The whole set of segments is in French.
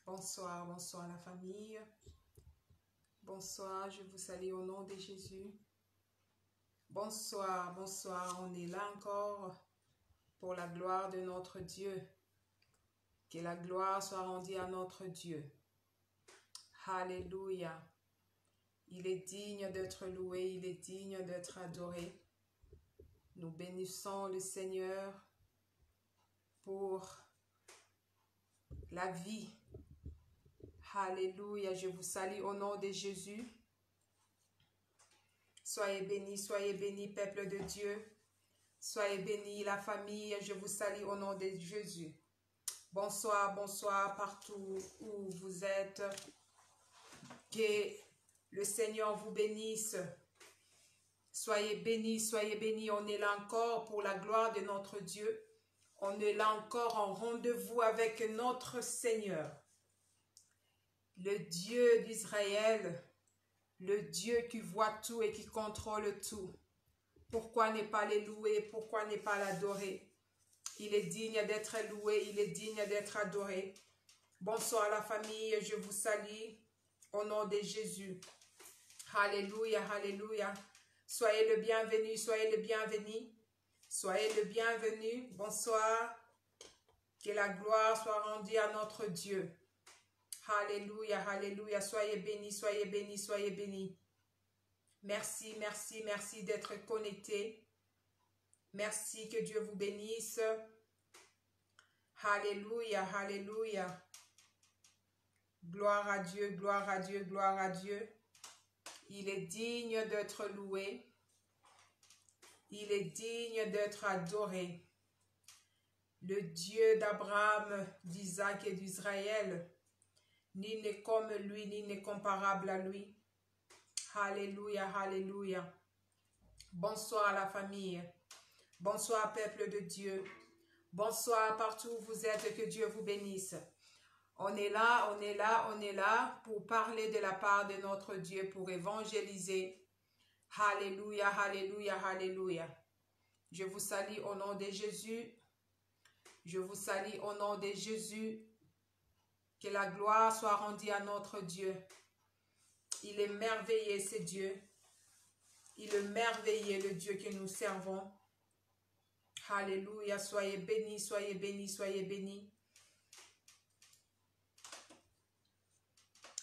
Bonsoir, bonsoir la famille. Bonsoir, je vous salue au nom de Jésus. Bonsoir, bonsoir, on est là encore pour la gloire de notre Dieu. Que la gloire soit rendue à notre Dieu. Alléluia. Il est digne d'être loué, il est digne d'être adoré. Nous bénissons le Seigneur pour la vie. Alléluia, je vous salue au nom de Jésus. Soyez bénis, peuple de Dieu. Soyez bénis, la famille, je vous salue au nom de Jésus. Bonsoir, bonsoir, partout où vous êtes. Que le Seigneur vous bénisse. Soyez bénis, on est là encore pour la gloire de notre Dieu. On est là encore en rendez-vous avec notre Seigneur. Le Dieu d'Israël, le Dieu qui voit tout et qui contrôle tout. Pourquoi ne pas le louer? Pourquoi ne pas l'adorer? Il est digne d'être loué, il est digne d'être adoré. Bonsoir la famille, je vous salue au nom de Jésus. Alléluia, alléluia. Soyez le bienvenu, soyez le bienvenu. Soyez le bienvenu. Bonsoir. Que la gloire soit rendue à notre Dieu. Alléluia, alléluia. Soyez bénis, soyez bénis, soyez bénis. Merci, merci, merci d'être connectés. Merci, que Dieu vous bénisse. Alléluia, alléluia. Gloire à Dieu, gloire à Dieu, gloire à Dieu. Il est digne d'être loué. Il est digne d'être adoré. Le Dieu d'Abraham, d'Isaac et d'Israël, ni n'est comme lui, ni n'est comparable à lui. Alléluia, alléluia. Bonsoir la famille. Bonsoir peuple de Dieu. Bonsoir partout où vous êtes, que Dieu vous bénisse. On est là, on est là, on est là pour parler de la part de notre Dieu, pour évangéliser. Alléluia, alléluia, alléluia. Je vous salue au nom de Jésus. Je vous salue au nom de Jésus. Que la gloire soit rendue à notre Dieu. Il est merveilleux, ce Dieu. Il est merveilleux, le Dieu que nous servons. Alléluia, soyez bénis, soyez bénis, soyez bénis.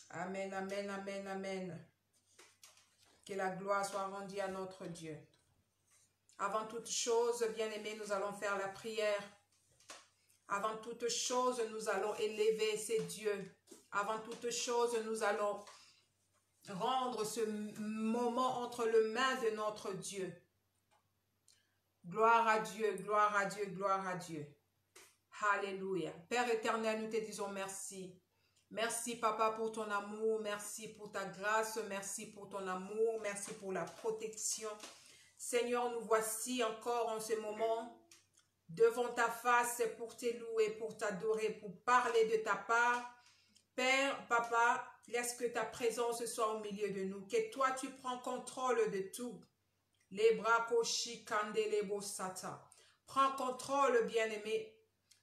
Amen, amen, amen, amen. Que la gloire soit rendue à notre Dieu. Avant toute chose, bien-aimés, nous allons faire la prière. Avant toute chose, nous allons élever ces dieux. Avant toute chose, nous allons rendre ce moment entre les mains de notre Dieu. Gloire à Dieu, gloire à Dieu, gloire à Dieu. Alléluia. Père éternel, nous te disons merci. Merci, Papa, pour ton amour. Merci pour ta grâce. Merci pour ton amour. Merci pour la protection. Seigneur, nous voici encore en ce moment devant ta face pour te louer, pour t'adorer, pour parler de ta part. Père, Papa, laisse que ta présence soit au milieu de nous. Que toi, tu prends contrôle de tout. Les bras koshi kandelebo sata. Prends contrôle, bien-aimé.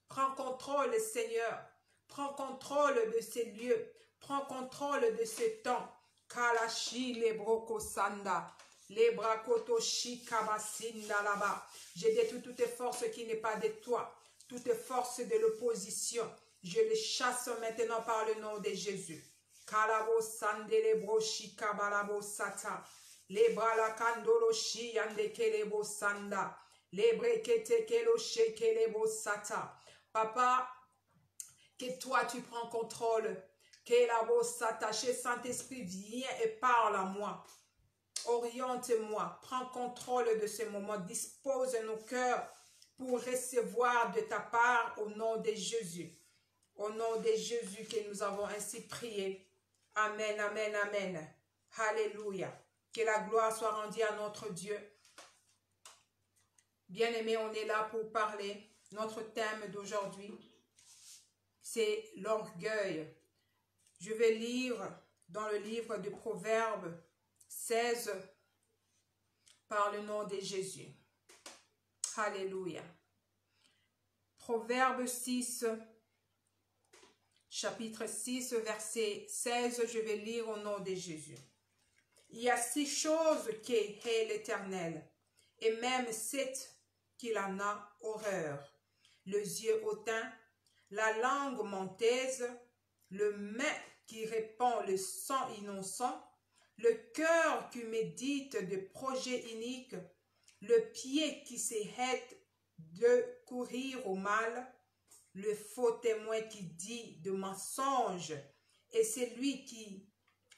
Prends contrôle, Seigneur. Prends contrôle de ces lieux. Prends contrôle de ce temps. Kalashi lebroko sanda. Les bras kotoshi kabasinda là-bas. Je détruis toutes forces qui n'est pas de toi. Toutes forces de l'opposition. Je les chasse maintenant par le nom de Jésus. Kalabo sandele broshi kabalabo sata. Les bras la kandolo shi yande kelebo sanda. Les brekete kelo shekelebo sata. Papa, que toi tu prends contrôle. Kelabo sata. Saint-Esprit, viens et parle à moi. Oriente-moi. Prends contrôle de ce moment. Dispose nos cœurs pour recevoir de ta part au nom de Jésus. Au nom de Jésus que nous avons ainsi prié. Amen, amen, amen. Alléluia. Que la gloire soit rendue à notre Dieu. Bien-aimés, on est là pour parler. Notre thème d'aujourd'hui, c'est l'orgueil. Je vais lire dans le livre de Proverbes 16 par le nom de Jésus. Alléluia. Proverbe 6, chapitre 6, verset 16, je vais lire au nom de Jésus. Il y a 6 choses qui hait l'Éternel, et même 7 qu'il en a horreur. Les yeux hautains, la langue menteuse, le main qui répand le sang innocent, le cœur qui médite de projets iniques, le pied qui se hâte de courir au mal, le faux témoin qui dit de mensonges et celui qui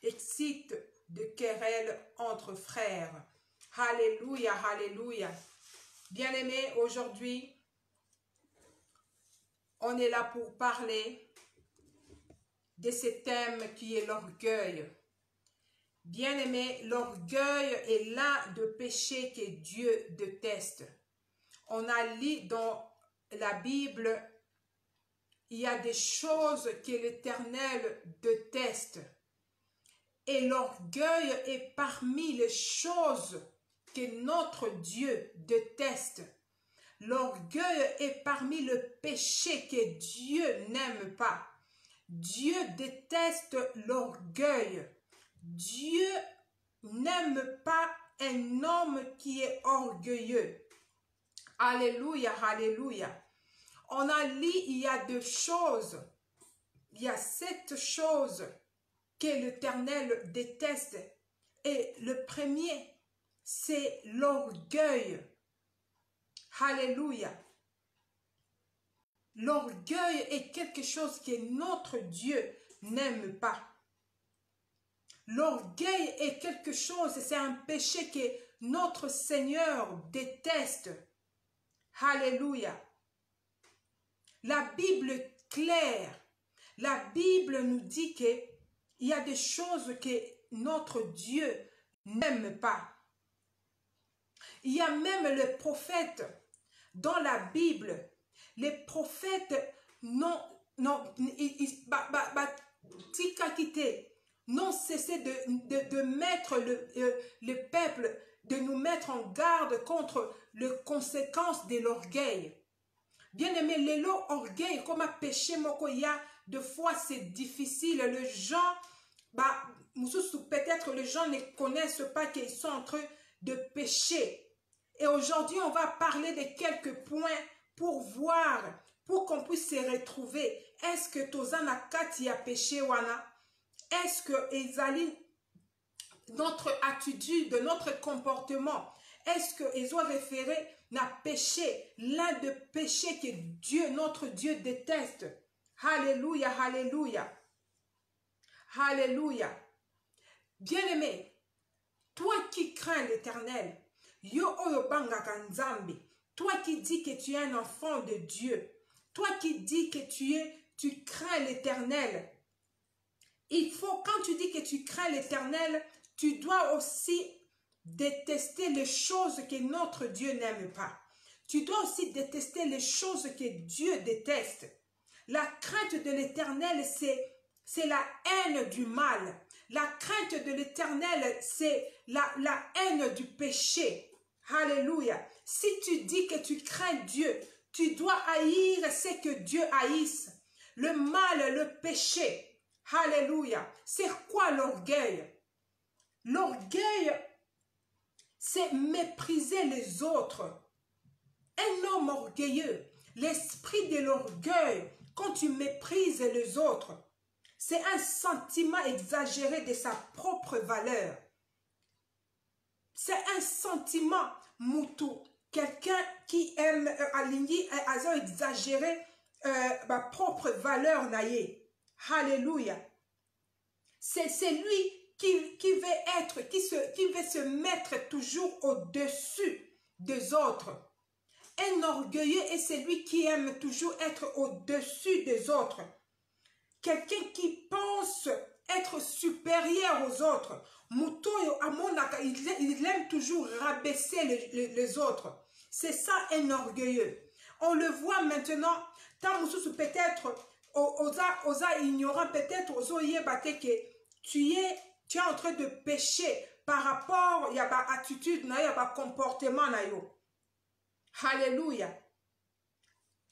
excite de querelles entre frères. Alléluia, alléluia. Bien-aimés, aujourd'hui, on est là pour parler de ce thème qui est l'orgueil. Bien-aimés, l'orgueil est l'un des péchés que Dieu déteste. On a lu dans la Bible, il y a des choses que l'Éternel déteste. Et l'orgueil est parmi les choses que notre Dieu déteste. L'orgueil est parmi les péchés que Dieu n'aime pas. Dieu déteste l'orgueil. Dieu n'aime pas un homme qui est orgueilleux. Alléluia, alléluia. On a lu, il y a 2 choses. Il y a 7 choses que l'Éternel déteste. Et le premier, c'est l'orgueil. Alléluia. L'orgueil est quelque chose que notre Dieu n'aime pas. L'orgueil est quelque chose, c'est un péché que notre Seigneur déteste. Alléluia. La Bible est claire. La Bible nous dit qu'il y a des choses que notre Dieu n'aime pas. Il y a même les prophètes dans la Bible. Les prophètes n'ont cessé de mettre le peuple, de nous mettre en garde contre les conséquences de l'orgueil. Bien-aimé, l'orgueil comme un péché mokoya, de fois c'est difficile. Les gens, peut-être les gens ne connaissent pas qu'ils sont en train de pécher. Et aujourd'hui, on va parler de quelques points pour voir, pour qu'on puisse se retrouver. Est-ce que Tozana Kati a péché wana? Est-ce que Ezali, notre attitude, notre comportement, est-ce que ils ont référé à péché, l'un des péchés que Dieu, notre Dieu déteste? Alléluia, alléluia. Alléluia. Bien-aimé, toi qui crains l'Éternel, yo oyo bangaka nzambe, toi qui dis que tu es un enfant de Dieu, toi qui dis que tu crains l'Éternel, il faut, quand tu dis que tu crains l'Éternel, tu dois aussi détester les choses que notre Dieu n'aime pas. Tu dois aussi détester les choses que Dieu déteste. La crainte de l'Éternel, c'est la haine du mal. La crainte de l'Éternel, c'est la haine du péché. Alléluia. Si tu dis que tu crains Dieu, tu dois haïr ce que Dieu haïsse. Le mal, le péché. Alléluia. C'est quoi l'orgueil? L'orgueil, c'est mépriser les autres. Un homme orgueilleux, l'esprit de l'orgueil, quand tu méprises les autres, c'est un sentiment exagéré de sa propre valeur. C'est un sentiment moutou. Quelqu'un qui aime aligner, exagérer ma propre valeur naïe. Alléluia. C'est lui qui veut se mettre toujours au-dessus des autres. Un orgueilleux est celui qui aime toujours être au-dessus des autres. Quelqu'un qui pense être supérieur aux autres. Il aime toujours rabaisser les autres. C'est ça un orgueilleux. On le voit maintenant, tant peut-être, osa ignorant peut-être, que tu es en train de pécher par rapport à ta attitude, à ta comportement. Alléluia.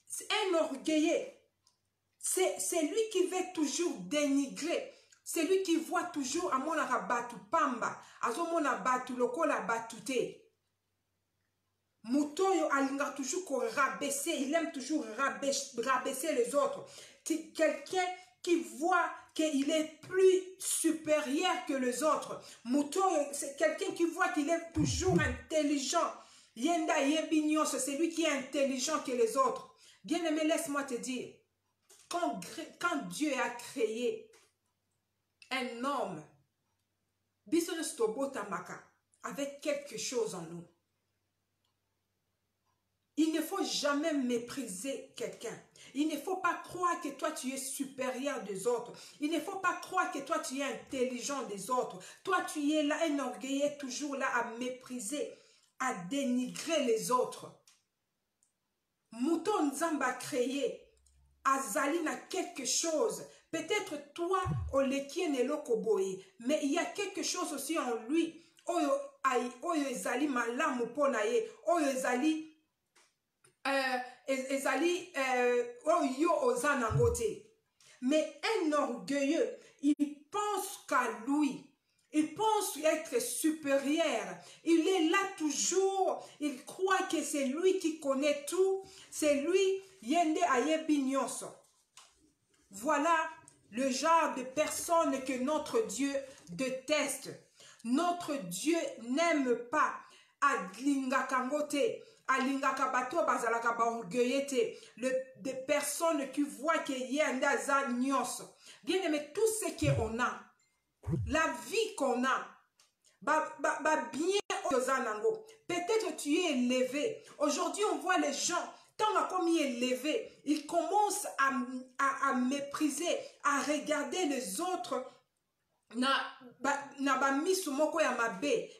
C'est un orgueilleux. C'est lui qui veut toujours dénigrer. C'est lui qui voit toujours amona rabatu pamba. Azomona batu lokola batute. Mutoyo alinga toujours ko rabaisser. Il aime toujours rabaisser les autres. Quelqu'un qui voit qu'il est plus supérieur que les autres. Mutoyo, c'est quelqu'un qui voit qu'il est toujours intelligent. Yenda Yebignos, c'est lui qui est intelligent que les autres. Bien-aimé, laisse-moi te dire, quand Dieu a créé un homme, avec quelque chose en nous, il ne faut jamais mépriser quelqu'un. Il ne faut pas croire que toi tu es supérieur des autres. Il ne faut pas croire que toi tu es intelligent des autres. Toi tu es là, un orgueilleux, toujours là à mépriser, à dénigrer les autres. Mouton Nzamba créé, Azali n'a quelque chose. Peut-être toi, Olekien Nelokoboye, mais il y a quelque chose aussi en lui. Oyo Ezali malamu ponaye, Oyo Ezali oyo ozanangote. Mais un orgueilleux, il pense qu'à lui. Il pense être supérieur. Il est là toujours. Il croit que c'est lui qui connaît tout. C'est lui, Yende Ayebignos. Voilà le genre de personne que notre Dieu déteste. Notre Dieu n'aime pas Adlinga Kangote. Des personnes qui voient qu'il y a un azagnos. Bien aimé, tout ce qu'on a, la vie qu'on a, bien peut-être tu es élevé. Aujourd'hui, on voit les gens, tant comme ils sont élevés, ils commencent à mépriser, à regarder les autres.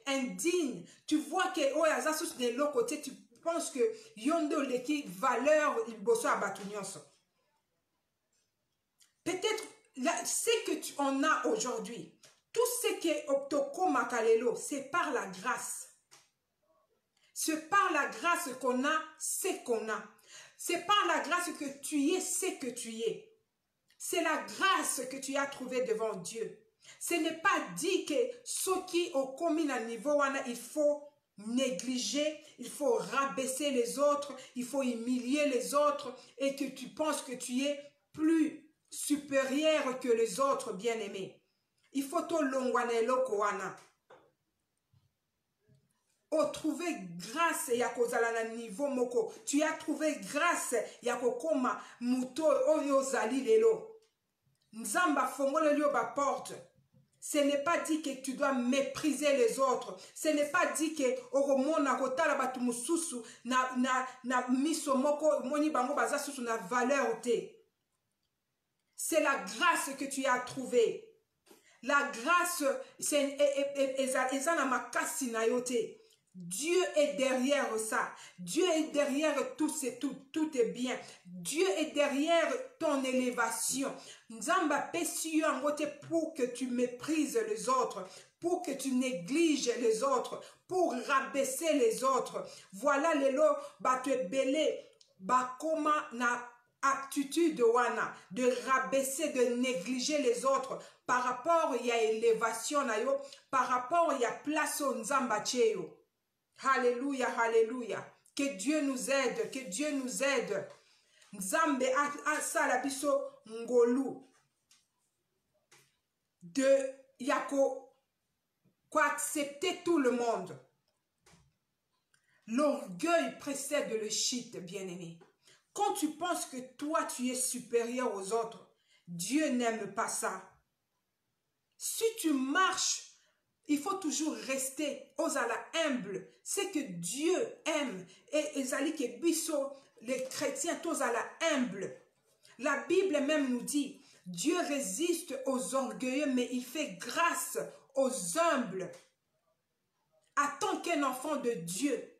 Indigne. Tu vois que Oyazasus de l'autre côté, tu penses que Yondo Leki valeur il bosse à Batunios. Peut-être ce que tu en as aujourd'hui, tout ce qui est Optoko Makalelo, c'est par la grâce. C'est par la grâce qu'on a ce qu'on a. C'est par la grâce que tu es ce que tu es. C'est la grâce que tu as trouvée devant Dieu. Ce n'est pas dit que ceux qui ont commis un niveau, il faut négliger, il faut rabaisser les autres, il faut humilier les autres et que tu penses que tu es plus supérieur que les autres bien-aimés. Il faut te longwanelo koana. Oh, trouver grâce yakozala niveau moko. Tu as trouvé grâce yakokoma muto oyozali lelo. Nzamba fongole lio ba porte. Ce n'est pas dit que tu dois mépriser les autres. Ce n'est pas dit que oromona kotala batu mususu na miso moko moni bango baza susu na valeur te. C'est la grâce que tu as trouvée. La grâce c'est ezana makasi na yote. Dieu est derrière ça. Dieu est derrière tout est bien. Dieu est derrière ton élévation. Nzamba pesi angote pour que tu méprises les autres, pour que tu négliges les autres, pour rabaisser les autres. Voilà les lots batu belé bakoma na aptitude wana de rabaisser, de négliger les autres par rapport il y a élévation na yo, par rapport il y a place au nzamba cheyo. Alléluia, alléluia. Que Dieu nous aide, que Dieu nous aide. Nzambe asala biso ngolu de yako quoi accepter tout le monde. L'orgueil précède le shit, bien-aimé. Quand tu penses que toi tu es supérieur aux autres, Dieu n'aime pas ça. Si tu marches, il faut toujours rester aux ala humble. C'est que Dieu aime. Et ezali ke biso, les chrétiens, tous à la humble. La Bible même nous dit, Dieu résiste aux orgueilleux, mais il fait grâce aux humbles. Attends qu'un enfant de Dieu,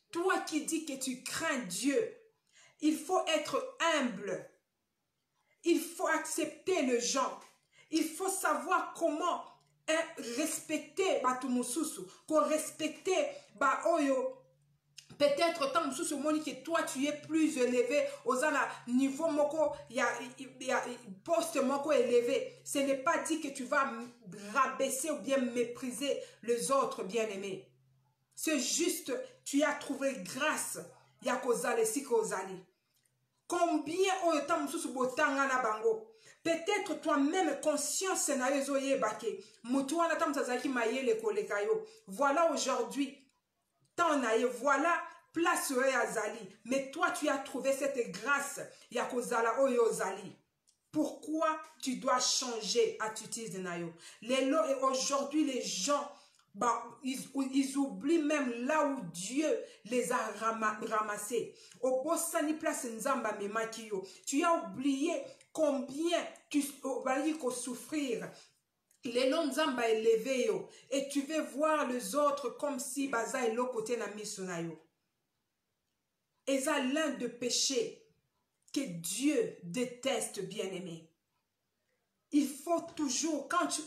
toi qui dis que tu crains Dieu, il faut être humble. Il faut accepter les gens. Il faut savoir comment respecter Batumususu, qu'on respecter Baoyo Peut-être tant que toi tu es plus élevé aux niveau moko il y a poste moko élevé. Ce n'est pas dit que tu vas rabaisser ou bien mépriser les autres bien-aimés. C'est juste tu as trouvé grâce ya kozale si kozali. Combien o temps botanga na bango. Peut-être toi-même conscience na yozoye bake. Mutuana tam tazaki mayele kolekayo. Voilà aujourd'hui voilà place azali. Mais toi tu as trouvé cette grâce ya kozala oyo zali. Pourquoi tu dois changer attitude nayo? Aujourd'hui les gens ils oublient même là où Dieu les a ramassés. Au Bossani place Nzamba Memakio. Tu as oublié combien tu vas souffrir. Les noms Nzamba élevé et tu veux voir les autres comme si baza est l'autre côté na misonayo. Et ça l'un de péchés que Dieu déteste, bien-aimé. Il faut toujours, quand je suis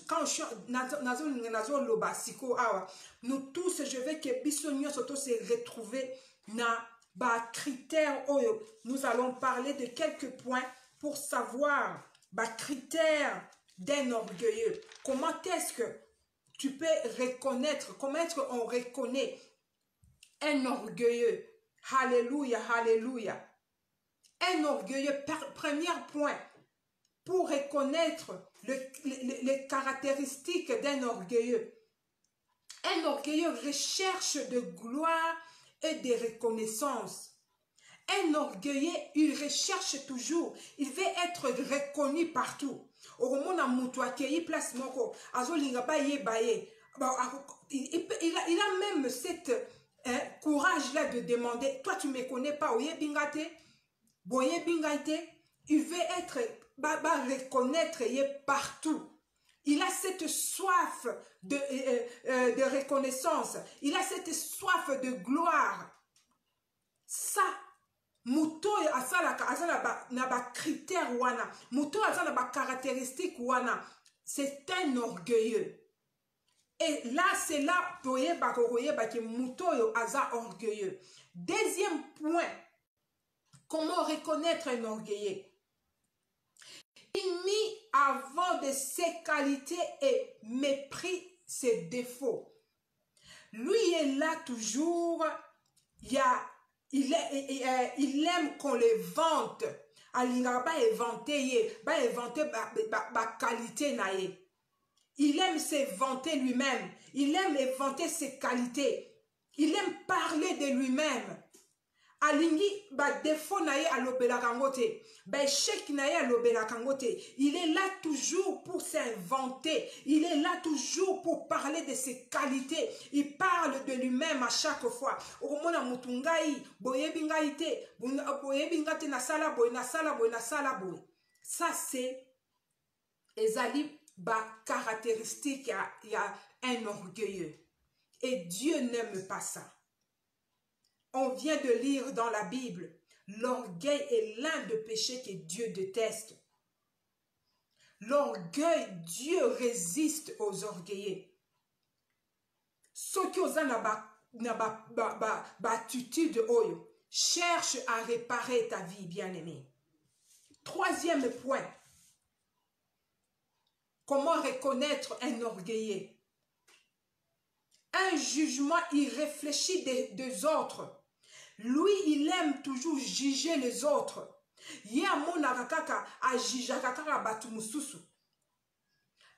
nous tous, je veux que Bissonio Soto se retrouve na ba critères. Nous allons parler de quelques points pour savoir ba critères d'un orgueilleux. Comment est-ce que tu peux reconnaître, comment est-ce qu'on reconnaît un orgueilleux? Alléluia, alléluia. Un orgueilleux, premier point, pour reconnaître les caractéristiques d'un orgueilleux. Un orgueilleux recherche de gloire et de reconnaissance. Un orgueilleux, il recherche toujours, il veut être reconnu partout. Il a même cette courage-là de demander, toi tu ne me connais pas, il veut être reconnaître partout. Il a cette soif de reconnaissance. Il a cette soif de gloire. Ça, Muto azala na ba critère wana. Muto azala ba caractéristique wana. C'est un orgueilleux. Et là, c'est là que Muto aza orgueilleux. Deuxième point, comment reconnaître un orgueilleux? Il mit avant de ses qualités et mépris ses défauts. Lui est là toujours, il aime qu'on le vante. Il aime se vanter lui-même. Il aime vanter ses qualités. Il aime parler de lui-même. Alingi ba défaut naye alobela kangote, ba échec naye alobela kangote. Il est là toujours pour s'inventer. Il est là toujours pour parler de ses qualités. Il parle de lui-même à chaque fois. Okomona mutungai boyebingaite, boyebingate na sala boy na sala boy na sala boy. Ça c'est ezali ba caractéristique il y a un orgueilleux. Et Dieu n'aime pas ça. On vient de lire dans la Bible, l'orgueil est l'un des péchés que Dieu déteste. L'orgueil, Dieu résiste aux orgueilleux. Ceux qui ont une attitude, cherche à réparer ta vie, bien-aimée. Troisième point, comment reconnaître un orgueilleux? Un jugement irréfléchi des autres. Lui, il aime toujours juger les autres. Yamona kaka a jijaka kaka batu mususu.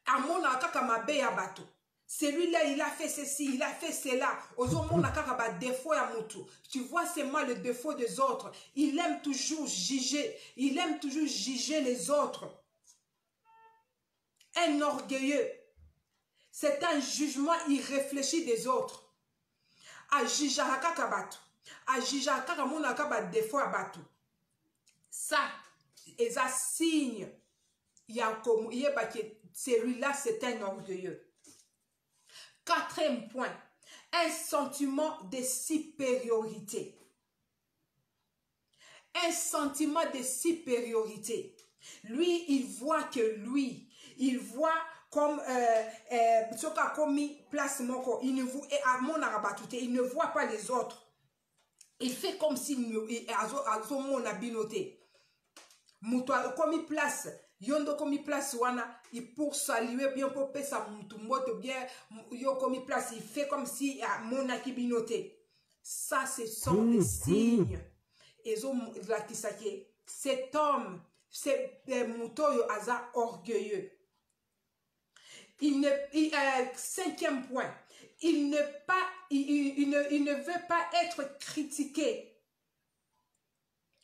Amona kaka mabeya batu. Celui-là, il a fait ceci, il a fait cela. Ozomona kaka ba défaut ya mutu. Tu vois seulement le défaut des autres. Il aime toujours juger. Il aime toujours juger les autres. Un orgueilleux. C'est un jugement irréfléchi des autres. Ajijaka kaka batu. Ajijaka kaka mona kaka ba défaut ya batu. Ça, et ça signe, celui-là, c'est un orgueilleux. Quatrième point, un sentiment de supériorité. Un sentiment de supériorité. Lui, il voit que lui, il voit comme il ne voit pas les autres. Il fait comme si mon abinoté. Mutu komi place. Yondo komi place wana. Il pour saluer bien pour payer sa mutu moto bien. Yo komi place. Il fait comme si mon akibinoté. Ça, ce sont des signes. Et cet homme, c'est Mutoyo Aza orgueilleux. Cinquième point, il ne veut pas être critiqué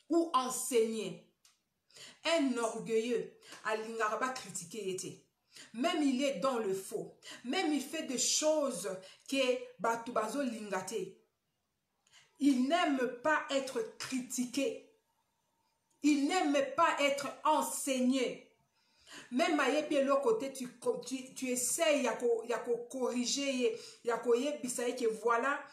ou enseigné. Un orgueilleux, Alingaraba critiqué était. Même il est dans le faux. Même il fait des choses que Batubazo Lingate. Il n'aime pas être critiqué. Il n'aime pas être enseigné. Même à l'autre côté, tu essayes de corriger, que voilà,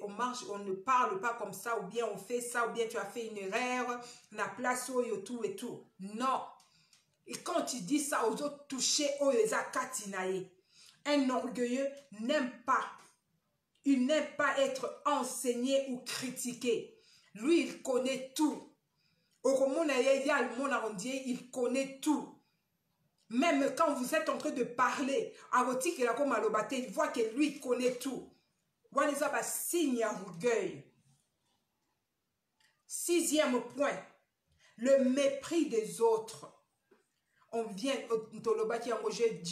on marche, on ne parle pas comme ça, ou bien on fait ça, ou bien tu as fait une erreur, la place où tout et tout. Non. Et quand tu dis ça aux autres, toucher un orgueilleux n'aime pas. Il n'aime pas être enseigné ou critiqué. Lui, il connaît tout. Il connaît tout. Même quand vous êtes en train de parler, il voit que lui, il connaît tout. Voilà, signe orgueil. Sixième point, le mépris des autres. Je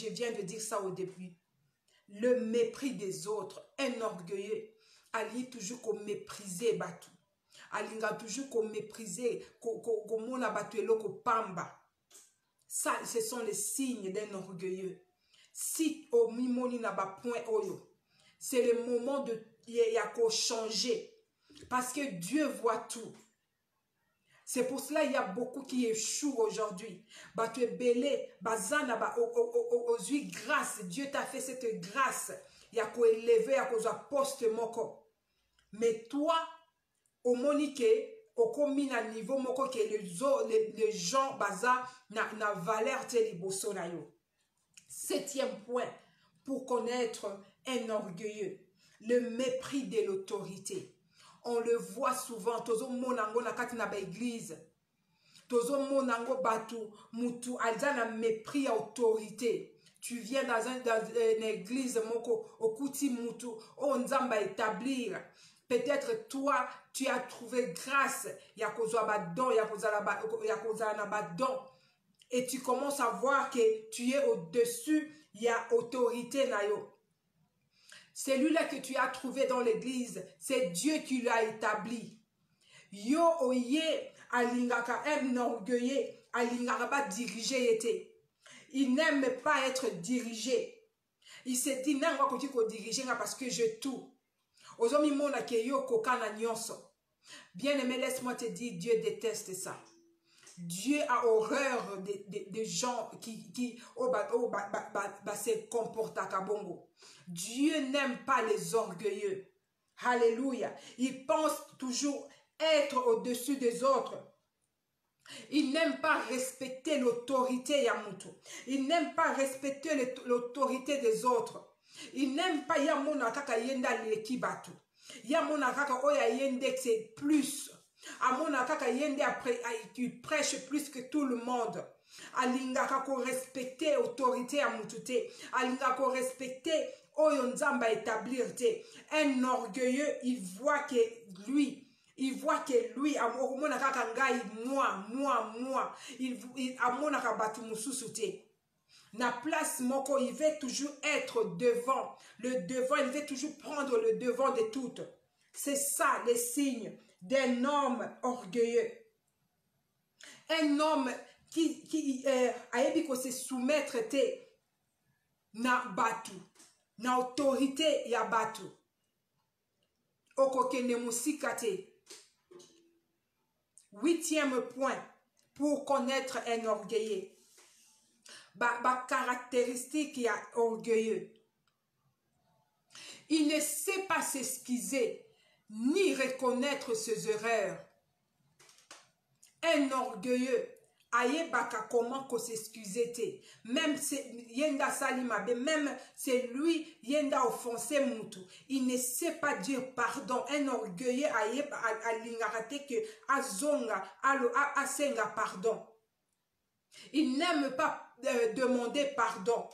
viens de dire ça au début. Le mépris des autres, un orgueilleux, allie toujours qu'on mépriser Batu. Alinga toujours qu'on mépriser, qu'on mona Batu et l'oko pamba. Ça, ce sont les signes d'un orgueilleux. Si au mimoni n'a pas point oyo, c'est le moment de y a qu'au changer. Parce que Dieu voit tout. C'est pour cela qu'il y a beaucoup qui échouent aujourd'hui. Bah, tu es belé, bazana, bah, aux grâce. Dieu t'a fait cette grâce. Il y a qu'au élever, il y a qu'aux poste moko. Mais toi, au monique, au commis à niveau moko, que les gens, baza, na valeur teliboso na yo. Septième point, pour connaître un orgueilleux, le mépris de l'autorité. On le voit souvent, tozo monango na kati na ba église. Tozo monango batu, mutu alza na mépris à autorité. Tu viens dans une église moko, okuti mutu, on nzamba établir. Peut-être toi, tu as trouvé grâce, ya kozwa ba don, ya kozala na ba don. Et tu commences à voir que tu es au-dessus, il y a autorité na yo. Celui-là que tu as trouvé dans l'église, c'est Dieu qui l'a établi. Yo oye alingaka un orgueilleux, alingaka pas dirigé été. Il n'aime pas être dirigé. Il s'est dit non, moi que tu diriger parce que je tout. Ozomi mona ke yo kokana nyonso. Bien aimé, laisse-moi te dire, Dieu déteste ça. Dieu a horreur des gens qui se comportent à Kabongo. Dieu n'aime pas les orgueilleux. Alléluia. Il pense toujours être au-dessus des autres. Il n'aime pas respecter l'autorité Yamutu. Il n'aime pas respecter l'autorité des autres. Il n'aime pas Yamuna kaka yenda lekibatu. Yamuna kaka oya yende c'est plus. Amona kaka yende après il prêche plus que tout le monde. Alinga kako respecter autorité à mutute. Alinga ko respecter oyonzamba établir te. Un orgueilleux, il voit que lui, amona kaka ngai moi. Il amona ka batu mususu te. Na place moko, il veut toujours être devant. Le devant, il veut toujours prendre le devant de toutes. C'est ça les signes d'un homme orgueilleux. Un homme qui a se soumettre na batu, na autorité ya batu. Okokene musikate. Huitième point pour connaître un orgueilleux. Caractéristique ya orgueilleux. Il ne sait pas s'excuser ni reconnaître ses erreurs. Un orgueilleux, ayebaka comment ko s'excuser te. Même yenda salimabe, même c'est lui yenda offensé mutu. Il ne sait pas dire pardon. Un orgueilleux alingarte que azonga asenga pardon. Il n'aime pas demander pardon.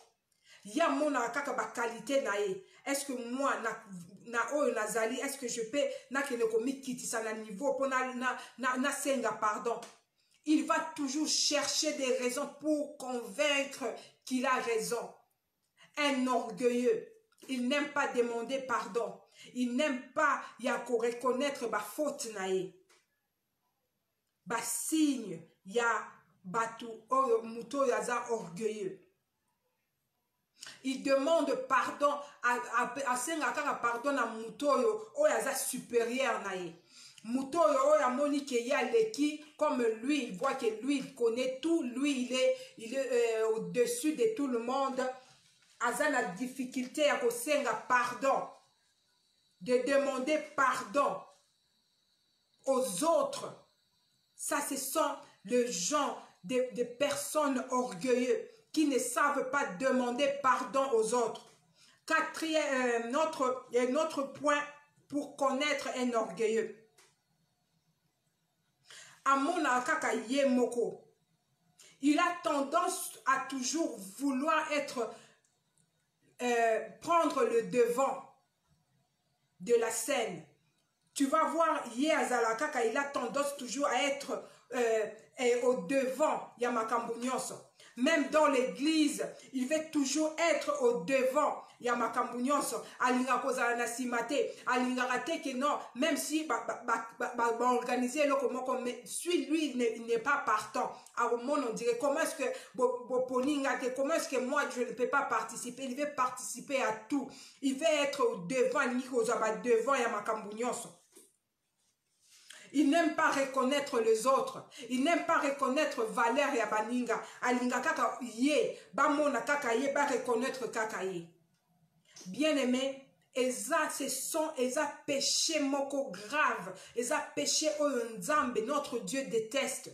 Ya mona kaka ba qualité nae. Est-ce que moi na oyo nazali, est-ce que je peux na kene komi kitisa na niveau pour na senga pardon. Il va toujours chercher des raisons pour convaincre qu'il a raison. Un orgueilleux, il n'aime pas demander pardon. Il n'aime pas yako reconnaître ba faute nae. Ba signe ya batu oyo muto yaza orgueilleux. Il demande pardon à sengakaka pardon à mutoyo oyaza supérieur nae. Mutoyo oya moni ke ya leki comme lui, il voit que lui il connaît tout, lui il est au-dessus de tout le monde. Aza la difficulté à kosenga pardon, de demander pardon aux autres. Ça ce sont les gens des personnes orgueilleuses qui ne savent pas demander pardon aux autres. Quatrième, notre point pour connaître un orgueilleux. Amona kaka yemoko. Il a tendance à toujours vouloir prendre le devant de la scène. Tu vas voir Yéazala kaka, il a tendance toujours à être au devant Yamakambu nyonso. Même dans l'église, il veut toujours être au devant. Yamakambu nyonso. Alinga kozala na simate. Alinga rate que non. Même si organiser le comment comme lui il n'est pas partant. À moment on dirait comment est-ce que comment est-ce que moi je ne peux pas participer. Il veut participer à tout. Il veut être au devant. Devant Yamakambu nyonso. Il n'aime pas reconnaître les autres. Il n'aime pas reconnaître valeur ya baninga. Alinga kaka ye, ba mona kaka ye, ba reconnaître kaka ye. Bien-aimé, ce sont péchés moko grave. Eza péché oyonzambe, notre Dieu déteste.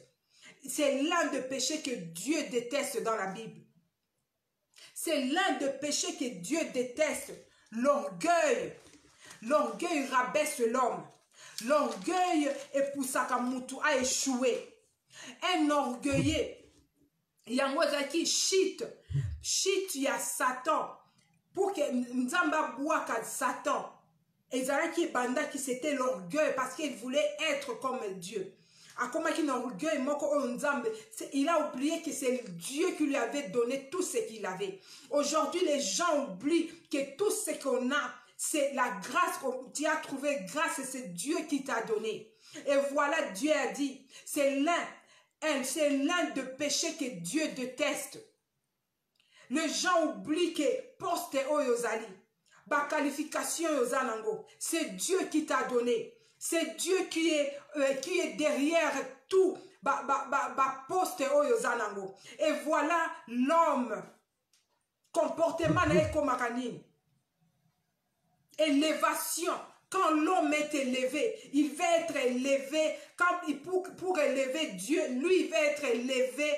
C'est l'un des péchés que Dieu déteste dans la Bible. C'est l'un des péchés que Dieu déteste. L'orgueil. L'orgueil rabaisse l'homme. L'orgueil epusaka mutu a échoué. Un orgueilleux, yangozaki shit ya Satan pour que Nzamba boaka Satan. Ezalaki banda qui c'était l'orgueil parce qu'il voulait être comme Dieu. Akomaki orgueil moko Nzambe, il a oublié que c'est Dieu qui lui avait donné tout ce qu'il avait. Aujourd'hui, les gens oublient que tout ce qu'on a, c'est la grâce, tu as trouvé grâce, c'est Dieu qui t'a donné. Et voilà, Dieu a dit, c'est l'un des péchés que Dieu déteste. Les gens oublient que poste oyozali, ba qualification yozanango, c'est Dieu qui t'a donné. C'est Dieu qui est derrière tout, ba poste oyozanango. Et voilà l'homme, comportement na ekomakanini. Élévation. Quand l'homme est élevé, il va être élevé. Pour élever Dieu, lui, il va être élevé.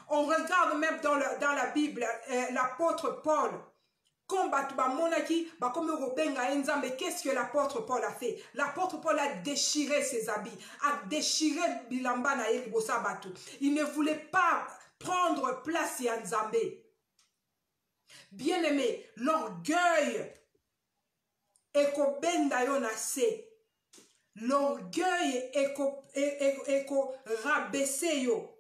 On regarde même dans la Bible, l'apôtre Paul. Qu'est-ce que l'apôtre Paul a fait? L'apôtre Paul a déchiré ses habits, a déchiré bilamba na elibosa batu. Il ne voulait pas prendre place à Nzambe. Bien-aimé, l'orgueil ekobenda yo na se. L'orgueil rabaisser yo.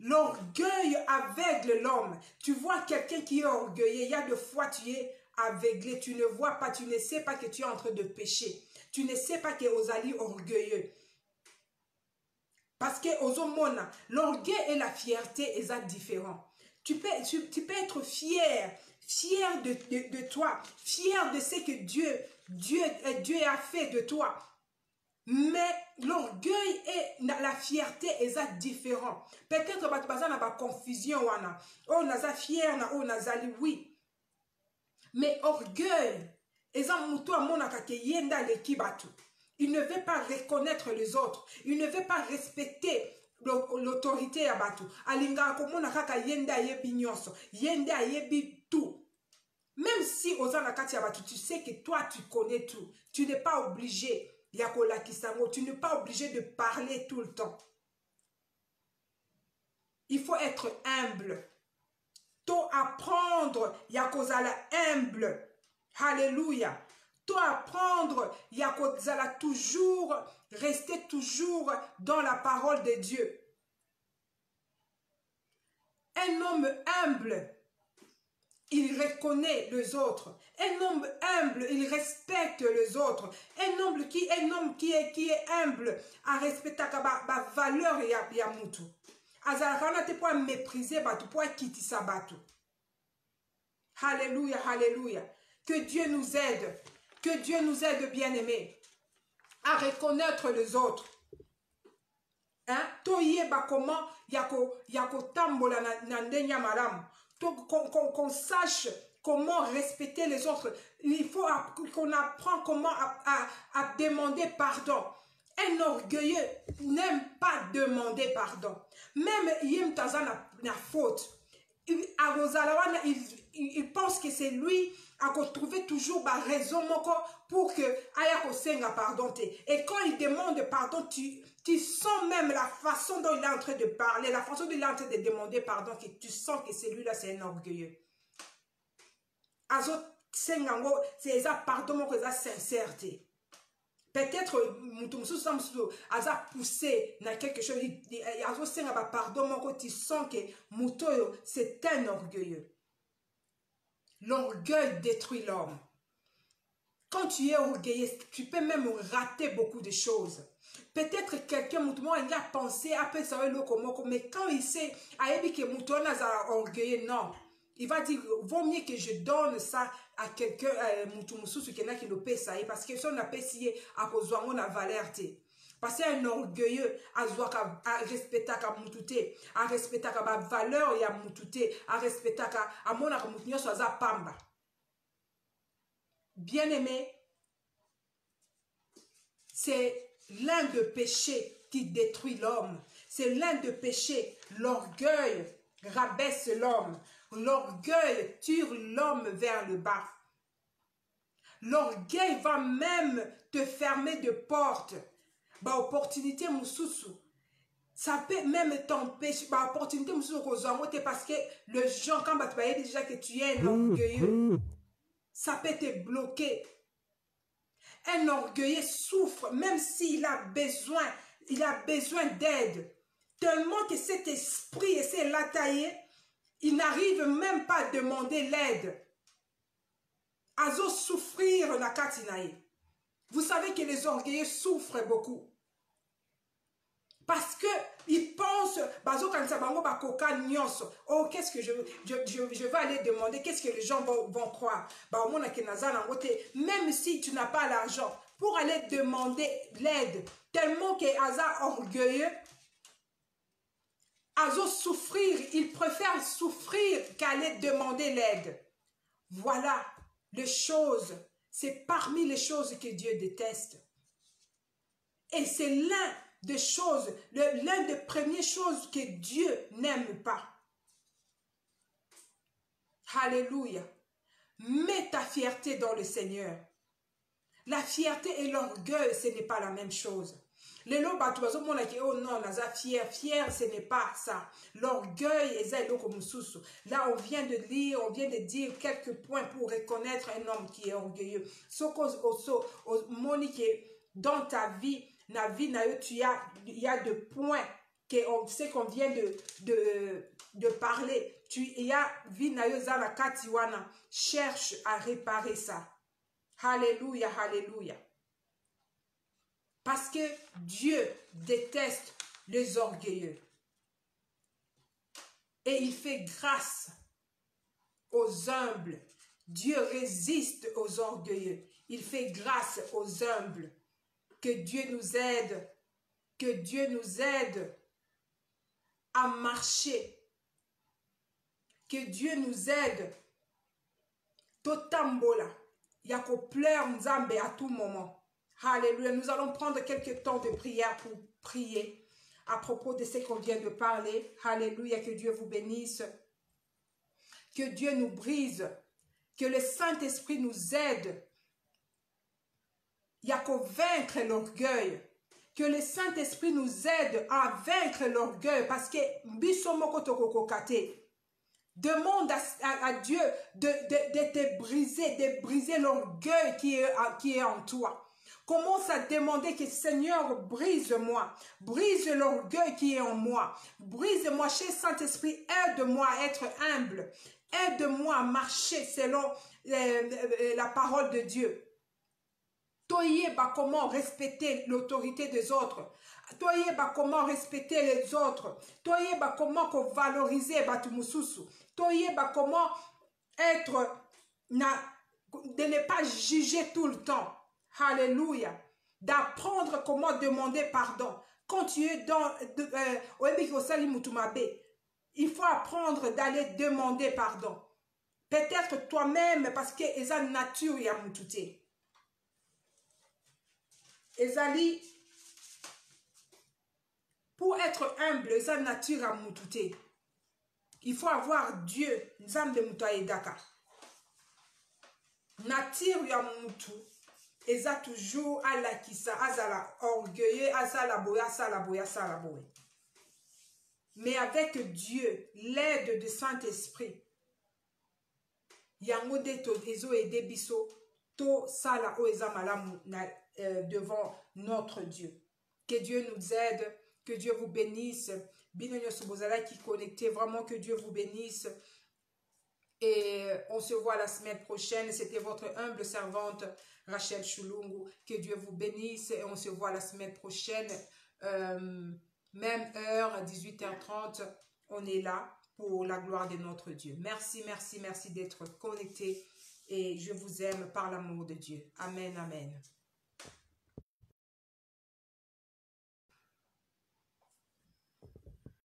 L'orgueil aveugle l'homme. Tu vois quelqu'un qui est orgueilleux, il y a des fois tu es aveuglé, tu ne vois pas, tu ne sais pas que tu es en train de pécher. Tu ne sais pas que Ozali orgueilleux. Parce que Ozomona, l'orgueil et la fierté sont différents. Tu peux être fier de toi, fier de ce que Dieu a fait de toi. Mais l'orgueil et la fierté sont différents. Peut-être que tu as une confusion. Oh, on est fier, on est oui. Mais orgueil, il ne veut pas reconnaître les autres. Il ne veut pas respecter l'autorité ya bato. Alinga komona kaka yende ayebi nyonso. Yende ayebi tout. Même si aux kati ya bato, tu sais que toi tu connais tout. Tu n'es pas obligé ya kolakisango. Tu n'es pas obligé de parler tout le temps. Il faut être humble. To apprendre ya kozala humble. Alléluia. To apprendre ya kozala toujours, rester toujours dans la parole de Dieu. Un homme humble, il reconnaît les autres. Un homme humble, il respecte les autres. Un homme qui est humble, a respecté la valeur ya mutu. Azalakana te pour mépriser batu, pour kitisa batu. Alléluia, alléluia. Que Dieu nous aide. Que Dieu nous aide, bien-aimés, à reconnaître les autres. Hein? Toyeba comment yako tambola na ndenya malamu. Qu'on sache comment respecter les autres. Il faut qu'on apprenne comment à demander pardon. Un orgueilleux n'aime pas demander pardon. Même Yem Tazan na faute. Il pense que c'est lui à trouver toujours la raison pour que Aya Senga pardon. Et quand il demande pardon, tu sens même la façon dont il est en train de parler, la façon dont il est en train de demander pardon, que tu sens que celui-là c'est un orgueilleux. Azot Sengango, c'est ça pardon, c'est ça sincérité. Peut-être Aza poussé dans quelque chose, Azo Senga pardon, tu sens que Mutoyo c'est un orgueilleux. L'orgueil détruit l'homme. Quand tu es orgueilleux, tu peux même rater beaucoup de choses. Peut-être quelqu'un a pensé à mais quand il sait que est orgueilleux, non. Il va dire, vaut mieux que je donne ça à quelqu'un, qui le paie ça, parce que si on a payé à cause de la valeur. Parce qu'un orgueilleux a respecté la mutute, a respecté la valeur ya mutute, a respecté la mona mutunion soit za pamba. Bien aimé, c'est l'un des péchés qui détruit l'homme. C'est l'un des péchés. L'orgueil rabaisse l'homme. L'orgueil tire l'homme vers le bas. L'orgueil va même te fermer de portes. Bah, opportunité mususu. Ça peut même t'empêcher. Bah, opportunité mususu parce que le gens, quand tu vas déjà que tu es un orgueilleux, ça peut te bloquer. Un orgueilleux souffre, même s'il a besoin d'aide. Tellement que cet esprit et c'est la taillé, il n'arrive même pas à demander l'aide. Azo souffrir na katinaye. Vous savez que les orgueilleux souffrent beaucoup. Parce que ils pensent, oh, qu'est-ce que je vais aller demander, qu'est-ce que les gens vont croire. Même si tu n'as pas l'argent, pour aller demander l'aide, tellement que Aza orgueilleux, Azo souffrir, il préfère souffrir qu'aller demander l'aide. Voilà les choses, c'est parmi les choses que Dieu déteste. Et c'est l'un des choses, l'un des premières choses que Dieu n'aime pas. Alléluia. Mets ta fierté dans le Seigneur. La fierté et l'orgueil, ce n'est pas la même chose. Les lots batuazo mona ki oh non, naza fier, ce n'est pas ça. L'orgueil est comme sous. Là, on vient de lire, on vient de dire quelques points pour reconnaître un homme qui est orgueilleux. Dans ta vie, il y a des points qu'on sait qu'on vient de parler. Il y a Vinayoza Katiwana. Cherche à réparer ça. Alléluia, alléluia. Parce que Dieu déteste les orgueilleux. Et il fait grâce aux humbles. Dieu résiste aux orgueilleux. Il fait grâce aux humbles. Que Dieu nous aide. Que Dieu nous aide à marcher. Que Dieu nous aide. Totambola. Yako pleure Nzambe à tout moment. Alléluia. Nous allons prendre quelques temps de prière pour prier. à propos de ce qu'on vient de parler. Alléluia, que Dieu vous bénisse. Que Dieu nous brise. Que le Saint-Esprit nous aide. Il n'y a qu'à vaincre l'orgueil. Que le Saint-Esprit nous aide à vaincre l'orgueil. Parce que demande à Dieu de te briser, de briser l'orgueil qui est en toi. Commence à demander que Seigneur, brise-moi. Brise l'orgueil qui est en moi. Brise-moi, cher Saint-Esprit, aide-moi à être humble. Aide-moi à marcher selon la parole de Dieu. Toyeba comment respecter l'autorité des autres. Toyeba comment respecter les autres. Toyeba comment valoriser Batumususu. Toyeba comment être, de ne pas juger tout le temps. Alléluia. D'apprendre comment demander pardon. Quand tu es dans il faut apprendre d'aller demander pardon. Peut-être toi-même parce que eza nature ya mutute. Ezali, pour être humble, eza nature ya mutute. Il faut avoir Dieu. Nzambe mutaedaka. Nature ya mutu. Eza toujours à la kisa, azala orgueilleux, azala boya, sala boya, sala boya. Mais avec Dieu, l'aide du Saint-Esprit, yango de to ezo ede biso to sala o eza malamu devant notre Dieu. Que Dieu nous aide, que Dieu vous bénisse. Binonyo Sobozala qui connecté, vraiment que Dieu vous bénisse. Et on se voit la semaine prochaine. C'était votre humble servante Rachel Chulungu. Que Dieu vous bénisse et on se voit la semaine prochaine. Même heure, 18h30. On est là pour la gloire de notre Dieu. Merci, merci, merci d'être connecté. Et je vous aime par l'amour de Dieu. Amen, amen.